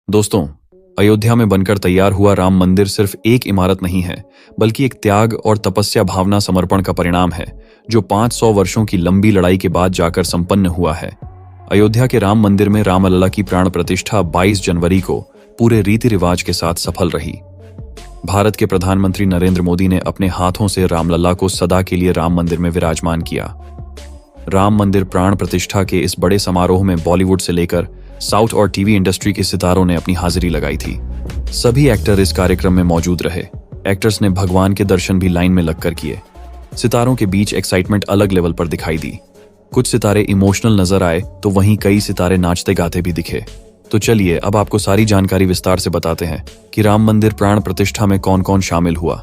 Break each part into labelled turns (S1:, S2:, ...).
S1: दोस्तों, अयोध्या में बनकर तैयार हुआ राम मंदिर सिर्फ एक इमारत नहीं है, बल्कि एक त्याग और तपस्या भावना समर्पण का परिणाम है, जो 500 वर्षों की लंबी लड़ाई के बाद जाकर संपन्न हुआ है। अयोध्या के राम मंदिर में रामलला की प्राण प्रतिष्ठा 22 जनवरी को पूरे रीति रिवाज के साथ सफल रही। भारत के प्रधानमंत्री नरेंद्र मोदी ने अपने हाथों से रामलला को सदा के लिए राम मंदिर में विराजमान किया। राम मंदिर प्राण प्रतिष्ठा के इस बड़े समारोह में बॉलीवुड से लेकर साउथ और टीवी इंडस्ट्री के सितारों ने अपनी हाजिरी लगाई थी। सभी एक्टर इस कार्यक्रम में मौजूद रहे। एक्टर्स ने भगवान के दर्शन भी लाइन में लगकर किए। सितारों के बीच एक्साइटमेंट अलग लेवल पर दिखाई दी। कुछ सितारे इमोशनल नजर आए तो वहीं कई सितारे नाचते गाते भी दिखे। तो चलिए अब आपको सारी जानकारी विस्तार से बताते हैं कि राम मंदिर प्राण प्रतिष्ठा में कौन कौन शामिल हुआ।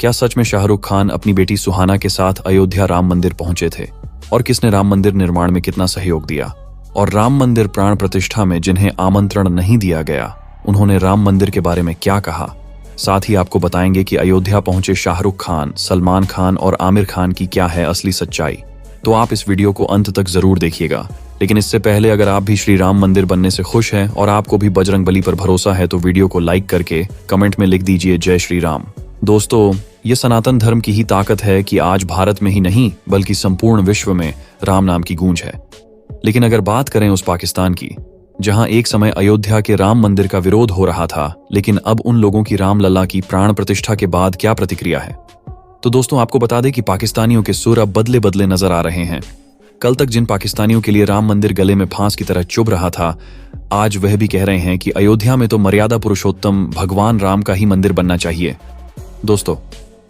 S1: क्या सच में शाहरुख खान अपनी बेटी सुहाना के साथ अयोध्या राम मंदिर पहुंचे थे? और किसने राम मंदिर निर्माण में कितना सहयोग दिया? और राम मंदिर प्राण प्रतिष्ठा में जिन्हें आमंत्रण नहीं दिया गया, उन्होंने राम मंदिर के बारे में क्या कहा? साथ ही आपको बताएंगे कि अयोध्या पहुंचे शाहरुख खान, सलमान खान और आमिर खान की क्या है असली सच्चाई। तो आप इस वीडियो को अंत तक जरूर देखिएगा। लेकिन इससे पहले अगर आप भी श्री राम मंदिर बनने से खुश हैं और आपको भी बजरंगबली पर भरोसा है तो वीडियो को लाइक करके कमेंट में लिख दीजिए जय श्री राम। दोस्तों, ये सनातन धर्म की ही ताकत है कि आज भारत में ही नहीं बल्कि संपूर्ण विश्व में राम नाम की गूंज है। लेकिन अगर बात करें उस पाकिस्तान की, जहां एक समय अयोध्या के राम मंदिर का विरोध हो रहा था, लेकिन अब उन लोगों की रामलला की प्राण प्रतिष्ठा के बाद क्या प्रतिक्रिया है? तो दोस्तों, आपको बता दें कि पाकिस्तानियों के सुर अब बदले बदले नजर आ रहे हैं। कल तक जिन पाकिस्तानियों के लिए राम मंदिर गले में फांस की तरह चुभ रहा था, आज वह भी कह रहे हैं कि अयोध्या में तो मर्यादा पुरुषोत्तम भगवान राम का ही मंदिर बनना चाहिए। दोस्तों,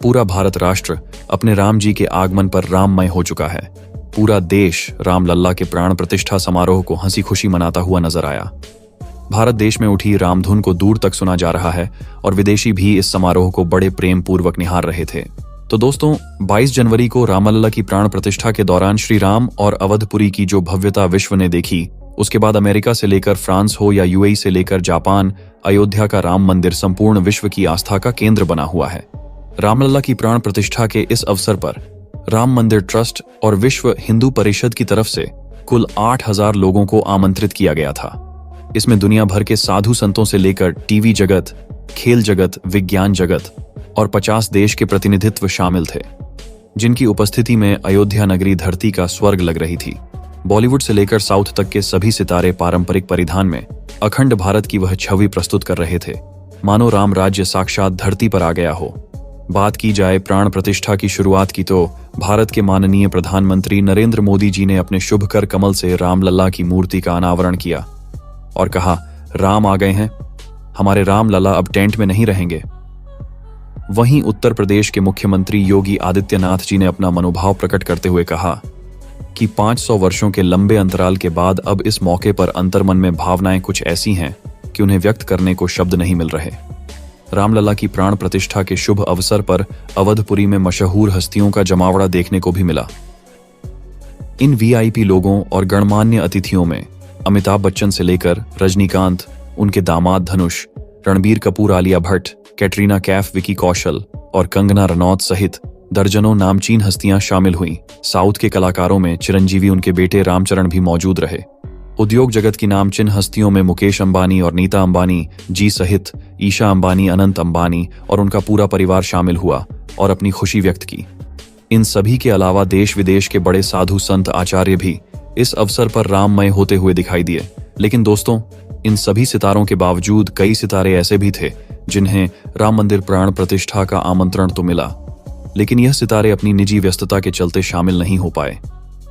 S1: पूरा भारत राष्ट्र अपने राम जी के आगमन पर राममय हो चुका है। पूरा देश रामलला के प्राण प्रतिष्ठा समारोह को हंसी खुशी मनाता हुआ नजर आया। भारत देश में उठी रामधुन को दूर तक सुना जा रहा है और विदेशी भी इस समारोह को बड़े प्रेम पूर्वक निहार रहे थे। तो दोस्तों, 22 जनवरी को रामलला की प्राण प्रतिष्ठा के दौरान श्री राम और अवधपुरी की जो भव्यता विश्व ने देखी, उसके बाद अमेरिका से लेकर फ्रांस हो या यूएई से लेकर जापान, अयोध्या का राम मंदिर संपूर्ण विश्व की आस्था का केंद्र बना हुआ है। रामलला की प्राण प्रतिष्ठा के इस अवसर पर राम मंदिर ट्रस्ट और विश्व हिंदू परिषद की तरफ से कुल 8000 लोगों को आमंत्रित किया गया था। इसमें दुनिया भर के साधु संतों से लेकर टीवी जगत, खेल जगत, विज्ञान जगत और 50 देश के प्रतिनिधित्व शामिल थे, जिनकी उपस्थिति में अयोध्या नगरी धरती का स्वर्ग लग रही थी। बॉलीवुड से लेकर साउथ तक के सभी सितारे पारंपरिक परिधान में अखंड भारत की वह छवि प्रस्तुत कर रहे थे, मानो राम राज्य साक्षात धरती पर आ गया हो। बात की जाए प्राण प्रतिष्ठा की शुरुआत की तो भारत के माननीय प्रधानमंत्री नरेंद्र मोदी जी ने अपने शुभ कर कमल से रामलला की मूर्ति का अनावरण किया और कहा, राम आ गए हैं, हमारे रामलला अब टेंट में नहीं रहेंगे। वहीं उत्तर प्रदेश के मुख्यमंत्री योगी आदित्यनाथ जी ने अपना मनोभाव प्रकट करते हुए कहा कि 500 वर्षों के लंबे अंतराल के बाद अब इस मौके पर अंतर्मन में भावनाएं कुछ ऐसी हैं कि उन्हें व्यक्त करने को शब्द नहीं मिल रहे। रामलला की प्राण प्रतिष्ठा के शुभ अवसर पर अवधपुरी में मशहूर हस्तियों का जमावड़ा देखने को भी मिला। इन वीआईपी लोगों और गणमान्य अतिथियों में अमिताभ बच्चन से लेकर रजनीकांत, उनके दामाद धनुष, रणबीर कपूर, आलिया भट्ट, कैटरीना कैफ, विकी कौशल और कंगना रनौत सहित दर्जनों नामचीन हस्तियां शामिल हुईं। साउथ के कलाकारों में चिरंजीवी, उनके बेटे रामचरण भी मौजूद रहे। उद्योग जगत की नामचीन हस्तियों में मुकेश अंबानी और नीता अंबानी जी सहित ईशा अंबानी, अनंत अंबानी और उनका पूरा परिवार शामिल हुआ और अपनी खुशी व्यक्त की। इन सभी के अलावा देश विदेश के बड़े साधु संत आचार्य भी इस अवसर पर राममय होते हुए दिखाई दिए। लेकिन दोस्तों, इन सभी सितारों के बावजूद कई सितारे ऐसे भी थे जिन्हें राम मंदिर प्राण प्रतिष्ठा का आमंत्रण तो मिला, लेकिन यह सितारे अपनी निजी व्यस्तता के चलते शामिल नहीं हो पाए।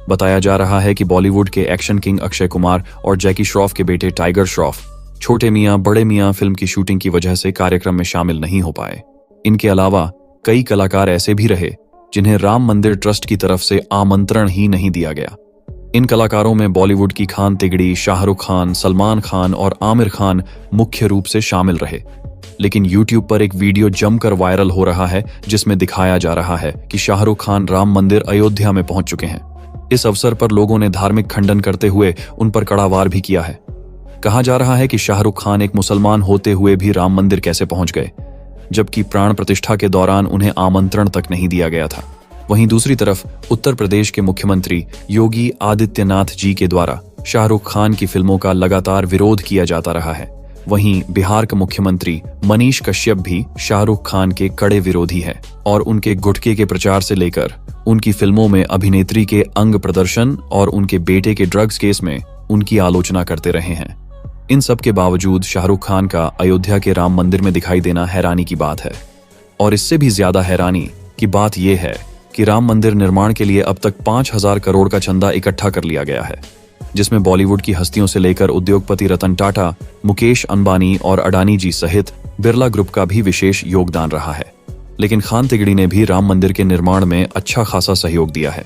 S1: बताया जा रहा है कि बॉलीवुड के एक्शन किंग अक्षय कुमार और जैकी श्रॉफ के बेटे टाइगर श्रॉफ छोटे मियां बड़े मियां फिल्म की शूटिंग की वजह से कार्यक्रम में शामिल नहीं हो पाए। इनके अलावा कई कलाकार ऐसे भी रहे जिन्हें राम मंदिर ट्रस्ट की तरफ से आमंत्रण ही नहीं दिया गया। इन कलाकारों में बॉलीवुड की खान तिगड़ी, शाहरुख खान, सलमान खान और आमिर खान मुख्य रूप से शामिल रहे। लेकिन यूट्यूब पर एक वीडियो जमकर वायरल हो रहा है जिसमें दिखाया जा रहा है कि शाहरुख खान राम मंदिर अयोध्या में पहुंच चुके हैं। इस अवसर पर लोगों ने धार्मिक खंडन करते हुए उन पर कड़ा वार भी किया है। कहा जा रहा है कि शाहरुख खान एक मुसलमान होते हुए भी राम मंदिर कैसे पहुंच गए, जबकि प्राण प्रतिष्ठा के दौरान उन्हें आमंत्रण तक नहीं दिया गया था। वहीं दूसरी तरफ उत्तर प्रदेश के मुख्यमंत्री योगी आदित्यनाथ जी के द्वारा शाहरुख खान की फिल्मों का लगातार विरोध किया जाता रहा है। वहीं बिहार का मुख्यमंत्री मनीष कश्यप भी शाहरुख खान के कड़े विरोधी है और उनके गुटखे के प्रचार से लेकर उनकी फिल्मों में अभिनेत्री के अंग प्रदर्शन और उनके बेटे के ड्रग्स केस में उनकी आलोचना करते रहे हैं। इन सब के बावजूद शाहरुख खान का अयोध्या के राम मंदिर में दिखाई देना हैरानी की बात है। और इससे भी ज्यादा हैरानी की बात यह है कि राम मंदिर निर्माण के लिए अब तक 5,000 करोड़ का चंदा इकट्ठा कर लिया गया है, जिसमें बॉलीवुड की हस्तियों से लेकर उद्योगपति रतन टाटा, मुकेश अंबानी और अडानी जी सहित बिरला ग्रुप का भी विशेष योगदान रहा है। लेकिन खान तिगड़ी ने भी राम मंदिर के निर्माण में अच्छा खासा सहयोग दिया है।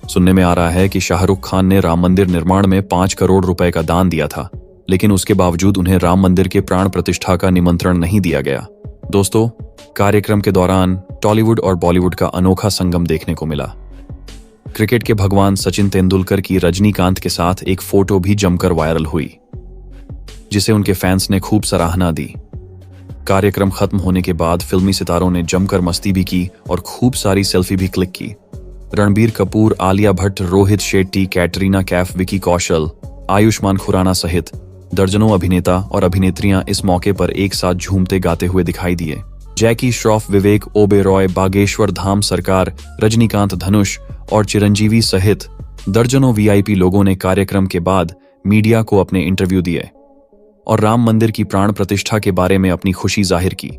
S1: सुनने में आ रहा है कि शाहरुख खान ने राम मंदिर निर्माण में 5 करोड़ रुपए का दान दिया था, लेकिन उसके बावजूद उन्हें राम मंदिर के प्राण प्रतिष्ठा का निमंत्रण नहीं दिया गया। दोस्तों, कार्यक्रम के दौरान टॉलीवुड और बॉलीवुड का अनोखा संगम देखने को मिला। क्रिकेट के भगवान सचिन तेंदुलकर की रजनीकांत के साथ एक फोटो भी जमकर वायरल हुई, जिसे उनके फैंस ने खूब सराहना दी। कार्यक्रम खत्म होने के बाद फिल्मी सितारों ने जमकर मस्ती भी की और खूब सारी सेल्फी भी क्लिक की। रणबीर कपूर, आलिया भट्ट, रोहित शेट्टी, कैटरीना कैफ, विकी कौशल, आयुष्मान खुराना सहित दर्जनों अभिनेता और अभिनेत्रियां इस मौके पर एक साथ झूमते गाते हुए दिखाई दिए। जैकी श्रॉफ, विवेक ओबेरॉय, बागेश्वर धाम सरकार, रजनीकांत, धनुष और चिरंजीवी सहित दर्जनों वीआईपी लोगों ने कार्यक्रम के बाद मीडिया को अपने इंटरव्यू दिए और राम मंदिर की प्राण प्रतिष्ठा के बारे में अपनी खुशी जाहिर की।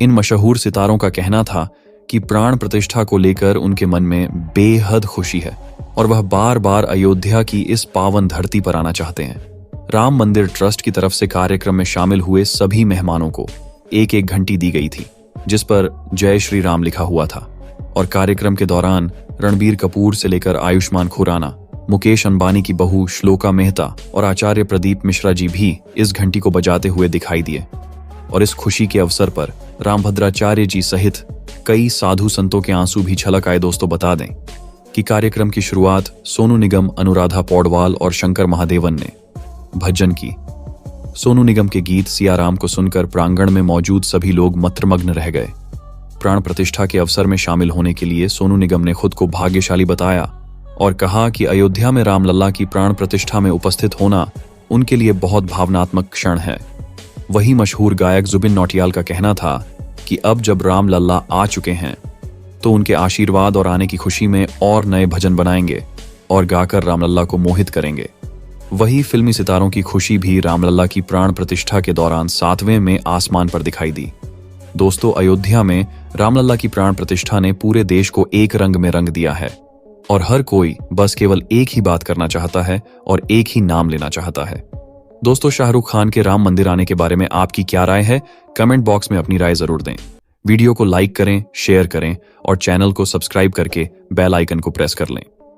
S1: इन मशहूर सितारों का कहना था कि प्राण प्रतिष्ठा को लेकर उनके मन में बेहद खुशी है और वह बार बार अयोध्या की इस पावन धरती पर आना चाहते हैं। राम मंदिर ट्रस्ट की तरफ से कार्यक्रम में शामिल हुए सभी मेहमानों को एक एक घंटी दी गई थी, जिस पर जय श्री राम लिखा हुआ था। और कार्यक्रम के दौरान रणबीर कपूर से लेकर आयुष्मान खुराना, मुकेश अंबानी की बहू श्लोका मेहता और आचार्य प्रदीप मिश्रा जी भी इस घंटी को बजाते हुए दिखाई दिए। और इस खुशी के अवसर पर रामभद्राचार्य जी सहित कई साधु संतों के आंसू भी छलक आए। दोस्तों, बता दें कि कार्यक्रम की शुरुआत सोनू निगम, अनुराधा पौडवाल और शंकर महादेवन ने भजन की। सोनू निगम के गीत सियाराम को सुनकर प्रांगण में मौजूद सभी लोग मंत्रमग्न रह गए। प्राण प्रतिष्ठा के अवसर में शामिल होने के लिए सोनू निगम ने खुद को भाग्यशाली बताया और कहा कि अयोध्या में रामलला की प्राण प्रतिष्ठा में उपस्थित होना उनके लिए बहुत भावनात्मक क्षण है। वही मशहूर गायक जुबिन नौटियाल का कहना था कि अब जब रामलला आ चुके हैं तो उनके आशीर्वाद और आने की खुशी में और नए भजन बनाएंगे और गाकर रामलला को मोहित करेंगे। वही फिल्मी सितारों की खुशी भी रामलला की प्राण प्रतिष्ठा के दौरान 7वें में आसमान पर दिखाई दी। दोस्तों, अयोध्या में रामलला की प्राण प्रतिष्ठा ने पूरे देश को एक रंग में रंग दिया है और हर कोई बस केवल एक ही बात करना चाहता है और एक ही नाम लेना चाहता है। दोस्तों, शाहरुख खान के राम मंदिर आने के बारे में आपकी क्या राय है? कमेंट बॉक्स में अपनी राय जरूर दें। वीडियो को लाइक करें, शेयर करें और चैनल को सब्सक्राइब करके बेल आइकन को प्रेस कर लें।